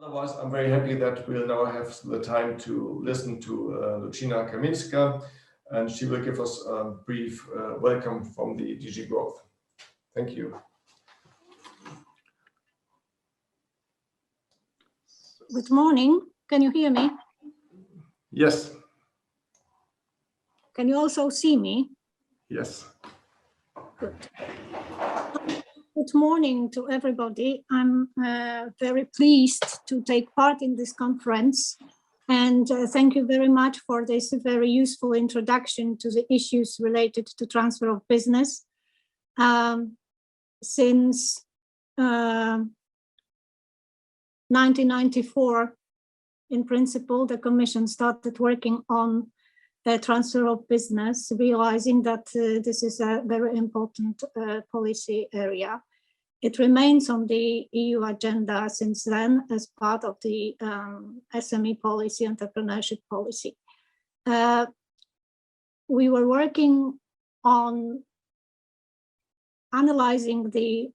Otherwise, I'm very happy that we'll now have the time to listen to Lucyna Kaminska, and she will give us a brief welcome from the DG Growth. Thank you. Good morning. Can you hear me? Yes. Can you also see me? Yes. Good. Good morning to everybody. I'm very pleased to take part in this conference, and thank you very much for this very useful introduction to the issues related to transfer of business. Since 1994, in principle, the Commission started working on the transfer of business, realizing that this is a very important policy area. It remains on the EU agenda since then as part of the SME policy, entrepreneurship policy. We were working on analyzing the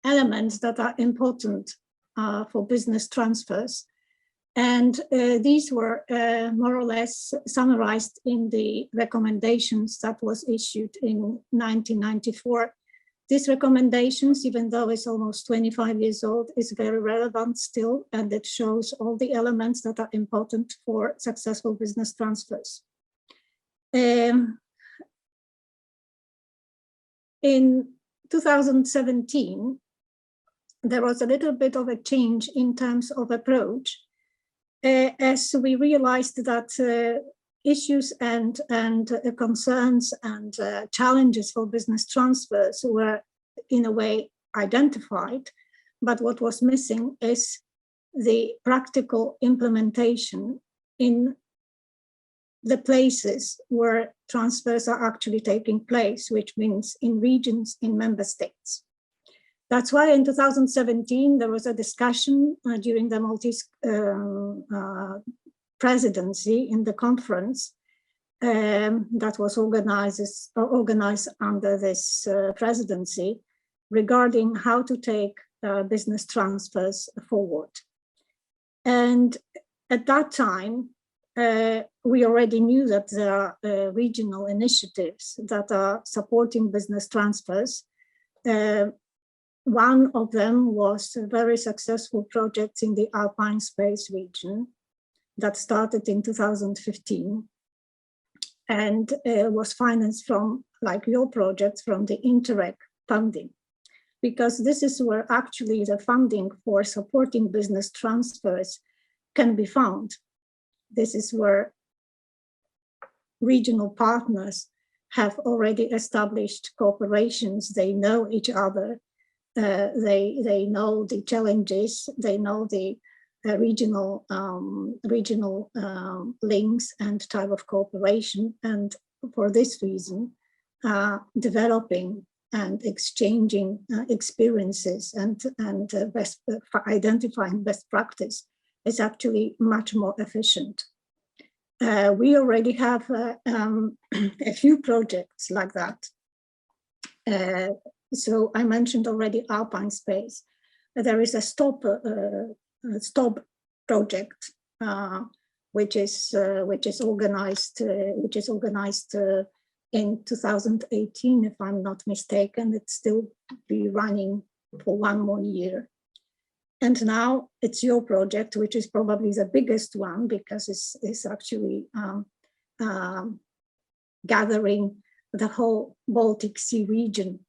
elements that are important for business transfers. And these were more or less summarized in the recommendations that was issued in 1994. These recommendations, even though it's almost 25 years old, is very relevant still, and it shows all the elements that are important for successful business transfers. In 2017, there was a little bit of a change in terms of approach, as we realized that issues and concerns and challenges for business transfers were in a way identified, but what was missing is the practical implementation in the places where transfers are actually taking place, which means in regions, in member states. That's why in 2017, there was a discussion during the Maltese presidency in the conference that was organized under this presidency regarding how to take business transfers forward. And at that time, we already knew that there are regional initiatives that are supporting business transfers. One of them was a very successful project in the Alpine Space region that started in 2015 and was financed from, like your project, from the Interreg funding, because this is where actually the funding for supporting business transfers can be found. This is where regional partners have already established cooperations. They know each other. They know the challenges, they know the regional links and type of cooperation, and for this reason, developing and exchanging experiences and identifying best practice is actually much more efficient. We already have a few projects like that. So I mentioned already Alpine Space. There is a stop project, which is organized in 2018, if I'm not mistaken. It's still be running for 1 more year. And now it's your project, which is probably the biggest one because it's actually gathering the whole Baltic Sea region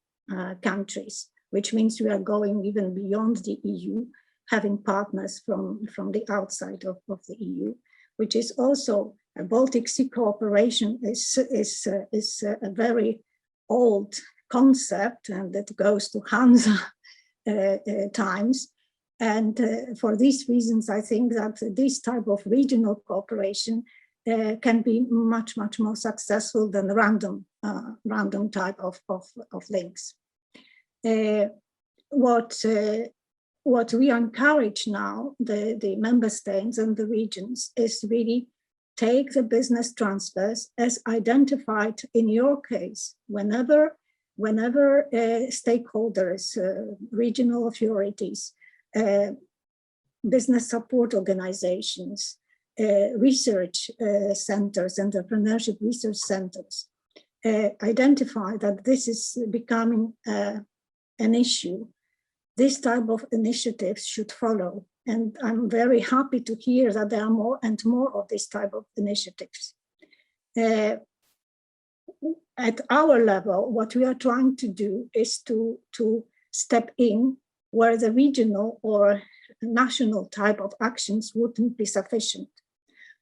countries, which means we are going even beyond the EU, having partners from the outside of the EU, which is also a Baltic Sea cooperation is a very old concept, and it goes to Hanse times. And for these reasons, I think that this type of regional cooperation can be much more successful than random type of links. What we encourage now, the member states and the regions, is really take the business transfers as identified in your case. Whenever stakeholders, regional authorities business support organizations, research centers, entrepreneurship research centers, identify that this is becoming an issue. This type of initiatives should follow. And I'm very happy to hear that there are more and more of this type of initiatives. At our level, what we are trying to do is to step in where the regional or national type of actions wouldn't be sufficient.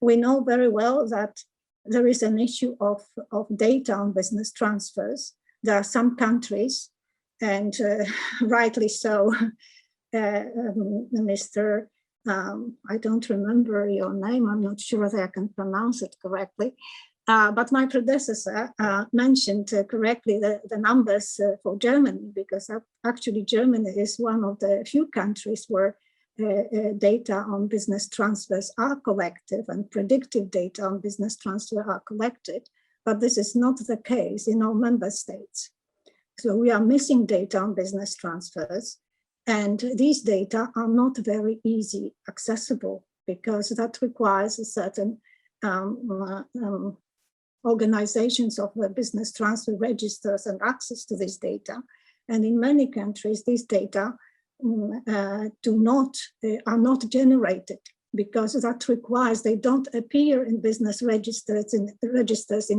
We know very well that there is an issue of data on business transfers. There are some countries, and rightly so, Mr. I don't remember your name, I'm not sure that I can pronounce it correctly, but my predecessor mentioned correctly the numbers for Germany, because actually Germany is one of the few countries where data on business transfers are collected and predictive data on business transfer are collected, but this is not the case in all member states. So we are missing data on business transfers, and these data are not very easy accessible, because that requires a certain organizations of the business transfer registers and access to this data. And in many countries, these data are not generated, because that requires they don't appear in business registers in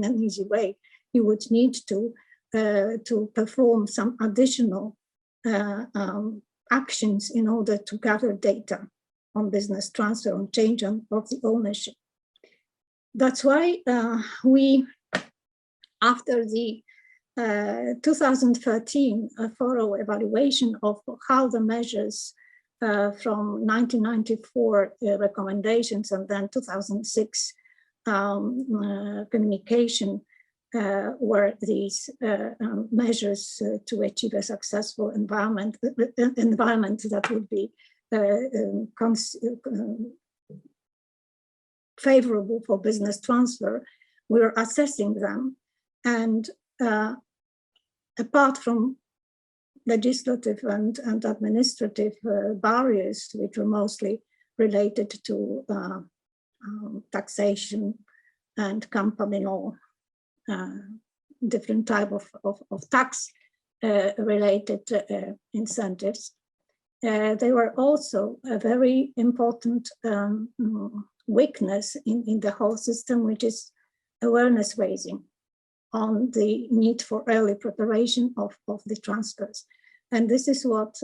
an easy way. You would need to perform some additional actions in order to gather data on business transfer, on change of the ownership. That's why we, after the 2013 thorough evaluation of how the measures from 1994 recommendations and then 2006 communication were these measures to achieve a successful environment that would be favorable for business transfer. We are assessing them, and apart from legislative and administrative barriers, which were mostly related to taxation and company law, different type of tax related incentives. They were also a very important weakness in the whole system, which is awareness raising on the need for early preparation of the transfers. And this is what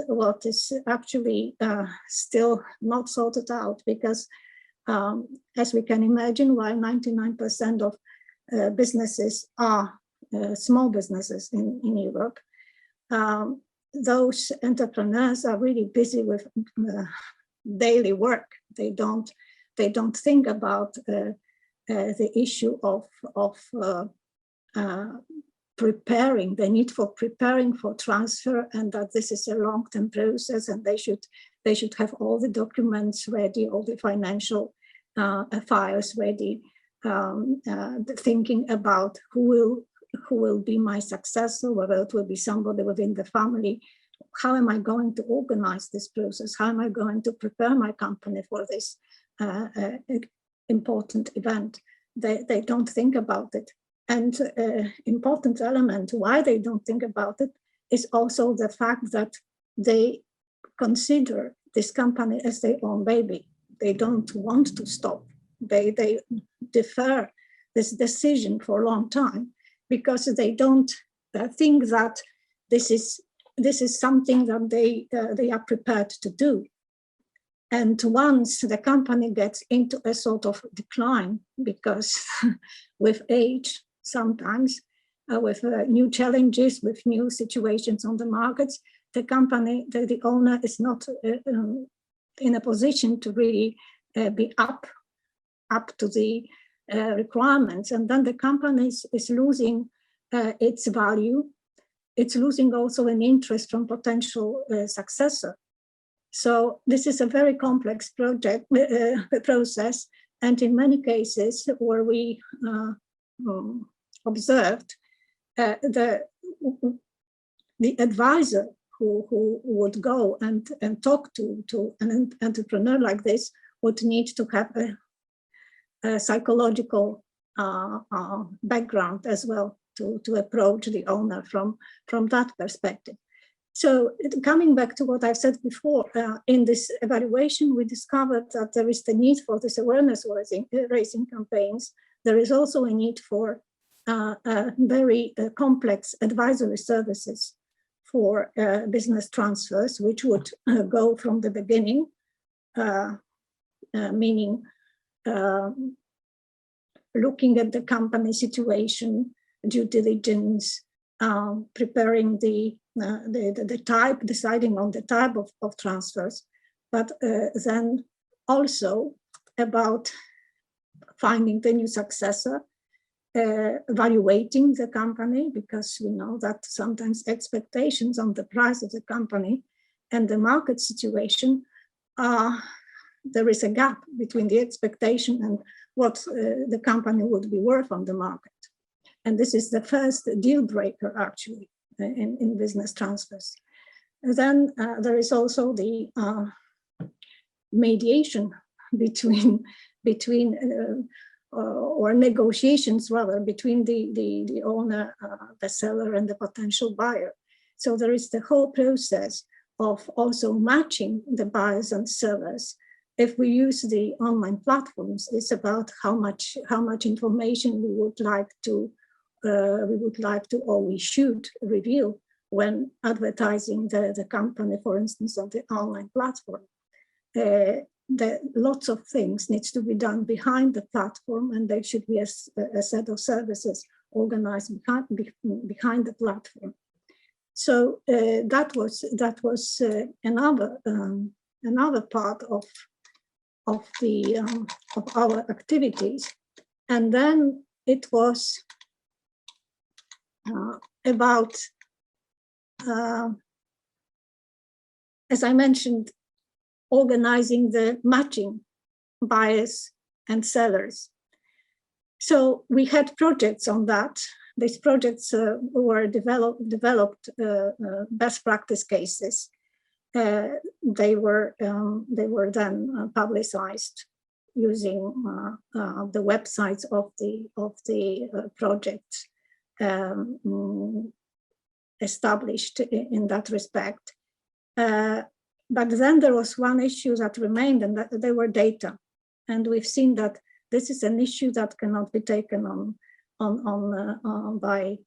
is actually still not sorted out, because as we can imagine, while 99% of businesses are small businesses in Europe, those entrepreneurs are really busy with daily work. They don't think about the issue of preparing, the need for preparing for transfer, and that this is a long-term process, and they should have all the documents ready, all the financial files ready, thinking about who will be my successor, whether it will be somebody within the family. How am I going to organize this process? How am I going to prepare my company for this important event? They don't think about it. And important element why they don't think about it is also the fact that they consider this company as their own baby. They don't want to stop. They defer this decision for a long time, because they don't think that this is something that they are prepared to do. And once the company gets into a sort of decline, because with age, sometimes with new challenges, with new situations on the markets, the company, the owner is not in a position to really be up to the requirements. And then the company is losing its value. It's losing also an interest from potential successor. So this is a very complex process. And in many cases where we observed, the advisor who would go and talk to an entrepreneur like this would need to have a psychological background as well to approach the owner from that perspective. So coming back to what I've said before, in this evaluation, we discovered that there is the need for this awareness raising campaigns. There is also a need for very complex advisory services for business transfers, which would go from the beginning, meaning looking at the company situation, due diligence, preparing the type, deciding on the type of transfers, but then also about finding the new successor, evaluating the company, because we know that sometimes expectations on the price of the company and the market situation there is a gap between the expectation and what the company would be worth on the market. And this is the first deal breaker, actually, in business transfers. And then there is also the mediation between or negotiations, rather, between the owner, the seller, and the potential buyer. So there is the whole process of also matching the buyers and sellers. If we use the online platforms, it's about how much information we would like to or we should reveal when advertising the company, for instance, on the online platform. Lots of things needs to be done behind the platform, and there should be a set of services organized behind the platform. So that was another part of our activities, and then it was about, as I mentioned, organizing the matching buyers and sellers. So we had projects on that. These projects were developed best practice cases. They were then publicized using the websites of the projects established in that respect. But then there was one issue that remained, and that they were data. And we've seen that this is an issue that cannot be taken on by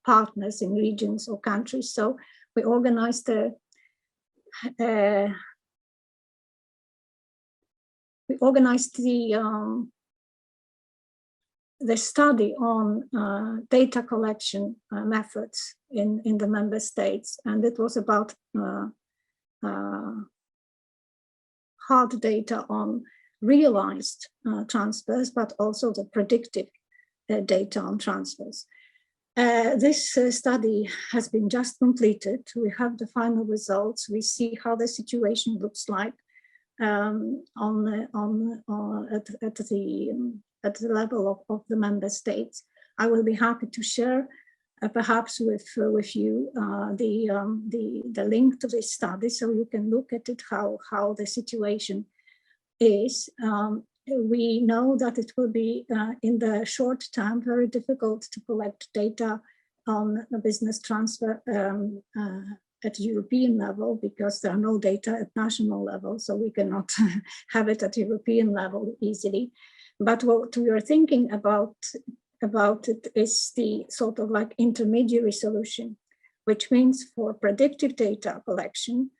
partners in regions or countries. So we organized the study on data collection methods in the member states, and it was about hard data on realized transfers, but also the predictive data on transfers. This study has been just completed. We have the final results. We see how the situation looks like at the level of the member states. I will be happy to share, perhaps with you, the link to this study, so you can look at it, how the situation is. We know that it will be in the short term very difficult to collect data on a business transfer at European level, because there are no data at national level, so we cannot have it at European level easily. But what we are thinking about it is the sort of like intermediary solution, which means for predictive data collection,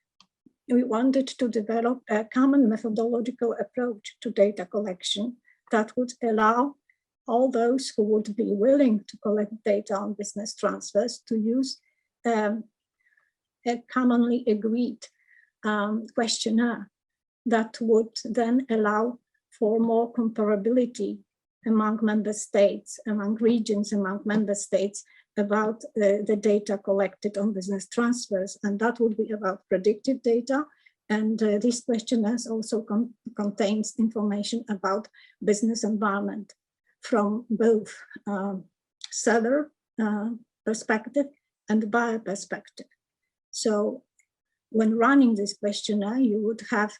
we wanted to develop a common methodological approach to data collection that would allow all those who would be willing to collect data on business transfers to use a commonly agreed questionnaire that would then allow for more comparability among member states, among regions, among member states, about the data collected on business transfers. And that would be about predictive data. And this questionnaire also contains information about business environment from both seller perspective and buyer perspective. So when running this questionnaire, you would have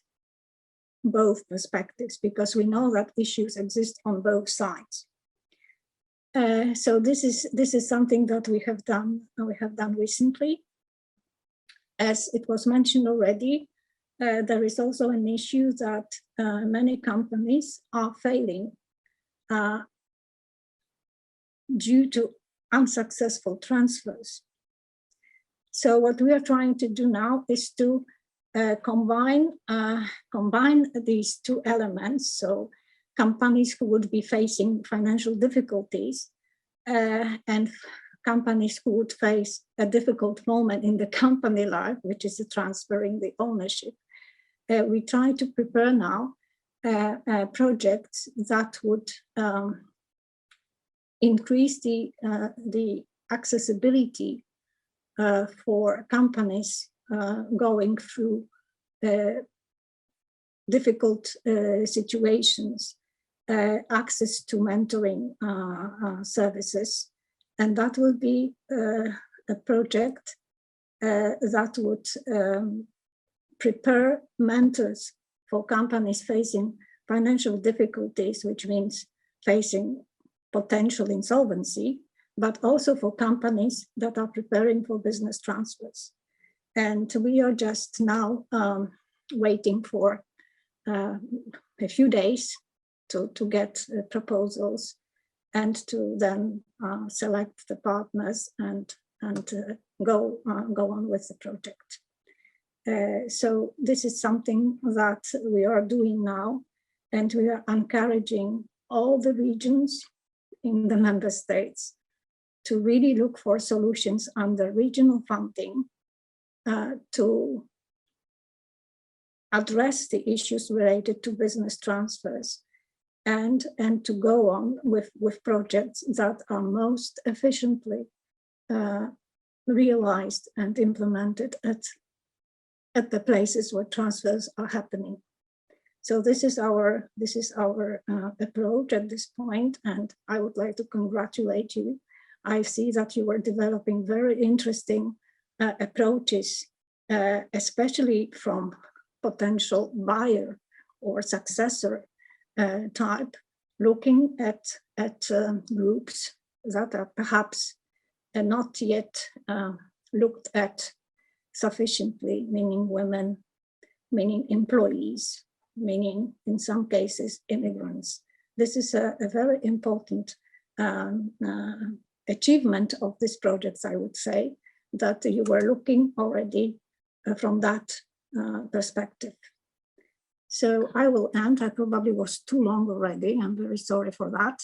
both perspectives, because we know that issues exist on both sides. So this is something that we have done recently. As it was mentioned already, there is also an issue that many companies are failing due to unsuccessful transfers. So what we are trying to do now is to combine these two elements. So companies who would be facing financial difficulties and companies who would face a difficult moment in the company life, which is transferring the ownership. We try to prepare now projects that would increase the accessibility for companies going through difficult situations, access to mentoring services. And that will be a project that would prepare mentors for companies facing financial difficulties, which means facing potential insolvency, but also for companies that are preparing for business transfers. And we are just now waiting for a few days to get proposals and to then select the partners and go on with the project. So this is something that we are doing now, and we are encouraging all the regions in the member states to really look for solutions under regional funding to address the issues related to business transfers and to go on with projects that are most efficiently realized and implemented at the places where transfers are happening. So this is our approach at this point, and I would like to congratulate you. I see that you are developing very interesting approaches, especially from potential buyer or successor type, looking at groups that are perhaps not yet looked at sufficiently, meaning women, meaning employees, meaning in some cases immigrants. This is a very important achievement of this project, I would say, that you were looking already from that perspective. So I will end. I probably was too long already. I'm very sorry for that.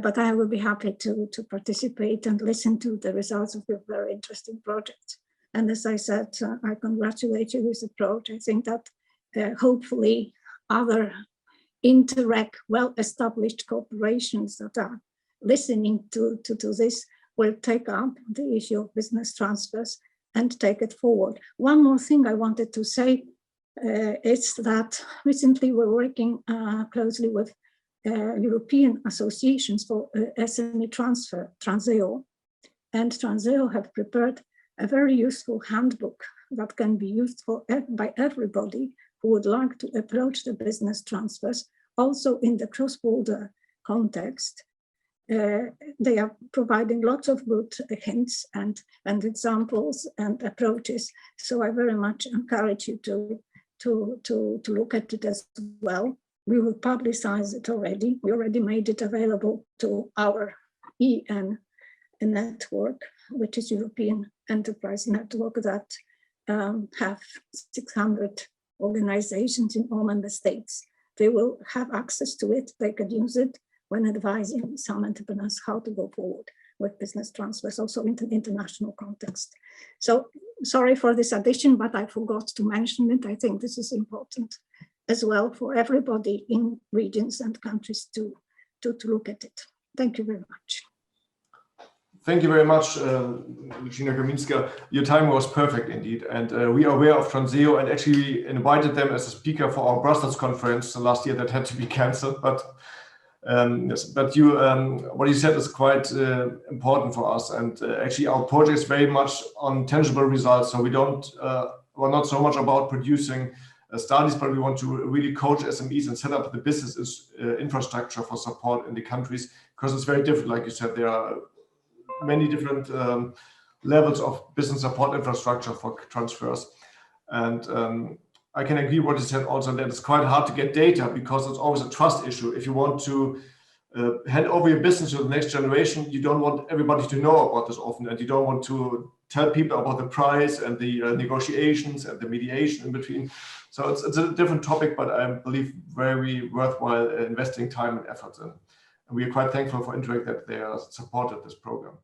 But I will be happy to participate and listen to the results of your very interesting project. And as I said, I congratulate you with the approach. I think that hopefully other Interreg well-established corporations that are listening to this will take up the issue of business transfers and take it forward. One more thing I wanted to say is that recently we're working closely with European associations for SME transfer, Transeo, and Transeo have prepared a very useful handbook that can be used by everybody who would like to approach the business transfers, also in the cross-border context. They are providing lots of good hints and examples and approaches. So I very much encourage you to look at it as well. We will publicize it already. We already made it available to our EN network, which is European Enterprise Network that have 600 organizations in all member states. They will have access to it. They can use it when advising some entrepreneurs how to go forward with business transfers, also in the international context. So sorry for this addition, but I forgot to mention it. I think this is important as well for everybody in regions and countries to look at it. Thank you very much. Thank you very much, Lucyna Kaminska. Your time was perfect indeed. And we are aware of Transeo, and actually we invited them as a speaker for our Brussels conference last year that had to be canceled. But Yes, but you, what you said is quite important for us, and actually our project is very much on tangible results. So we don't, we're not so much about producing studies, but we want to really coach SMEs and set up the business infrastructure for support in the countries, because it's very different. Like you said, there are many different levels of business support infrastructure for transfers, and I can agree what you said also, that it's quite hard to get data because it's always a trust issue. If you want to hand over your business to the next generation, you don't want everybody to know about this often, and you don't want to tell people about the price and the negotiations and the mediation in between. So it's a different topic, but I believe very worthwhile investing time and effort in. And we are quite thankful for Interreg that they supported this program.